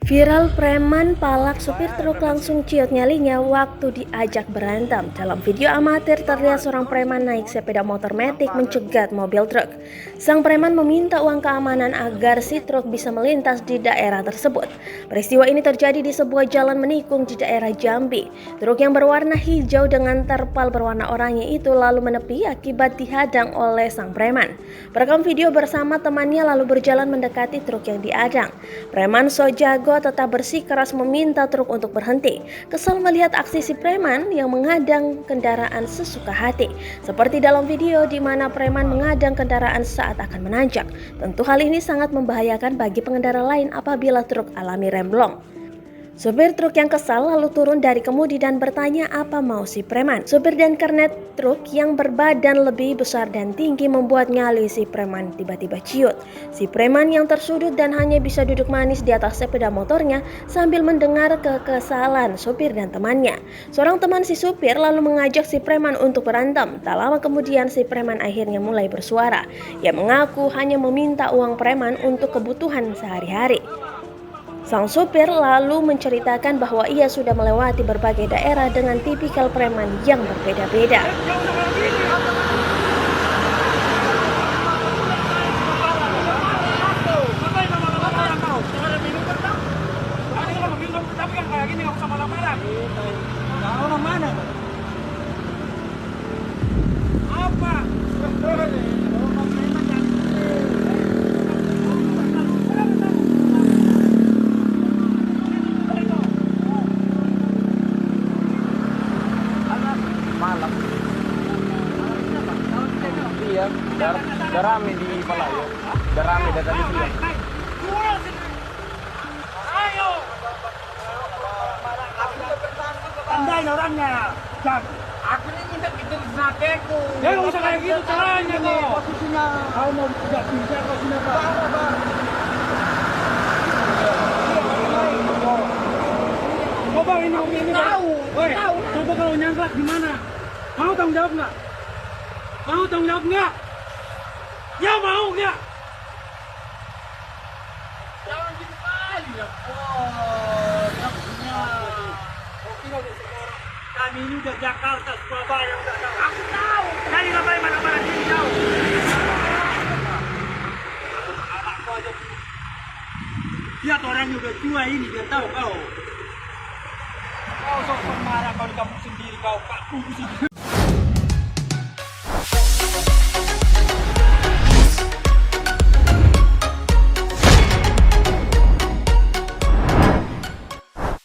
Viral preman palak supir truk langsung ciut nyalinya waktu diajak berantem. Dalam video amatir terlihat seorang preman naik sepeda motor metik mencegat mobil truk. Sang preman meminta uang keamanan agar si truk bisa melintas di daerah tersebut. Peristiwa ini terjadi di sebuah jalan menikung di daerah Jambi. Truk yang berwarna hijau dengan terpal berwarna oranye itu lalu menepi akibat dihadang oleh sang preman. Perekam video bersama temannya lalu berjalan mendekati truk yang dihadang. Preman Sojago tetap bersikeras meminta truk untuk berhenti. Kesal melihat aksi si preman yang menghadang kendaraan sesuka hati. Seperti dalam video di mana preman menghadang kendaraan saat akan menanjak. Tentu hal ini sangat membahayakan bagi pengendara lain apabila truk alami remblong. Supir truk yang kesal lalu turun dari kemudi dan bertanya apa mau si preman. Supir dan kernet truk yang berbadan lebih besar dan tinggi membuat nyali si preman tiba-tiba ciut. Si preman yang tersudut dan hanya bisa duduk manis di atas sepeda motornya sambil mendengar kekesalan supir dan temannya. Seorang teman si supir lalu mengajak si preman untuk berantem. Tak lama kemudian si preman akhirnya mulai bersuara. Ia mengaku hanya meminta uang preman untuk kebutuhan sehari-hari. Sang supir lalu menceritakan bahwa ia sudah melewati berbagai daerah dengan tipikal preman yang berbeda-beda. Iya, darami di Palayo. Darami dari sini. Ayo. Pandai orangnya. Jam. Aku ini minta gitu snakeku. Ya nggak usah kayak gitu caranya kok. Posisinya. Kau mau tidak bisa kau sini apa? Coba ini tahu. Woi, coba kalau nyangklat gimana? Mau tanggung jawab nggak? Mau tanggung jawab nggak? Ya mau nggak? Jangan gitu kali ya. Oh, punya. Kami ini udah Jakarta, Surabaya udah tahu. Aku tahu. Jadi ngapain mana-mana sini jauh? Anakku aja. Lihat orangnya udah tua ini, dia tahu kau. Kau sok marah kau di kampung sendiri kau. Pak tunggu sini.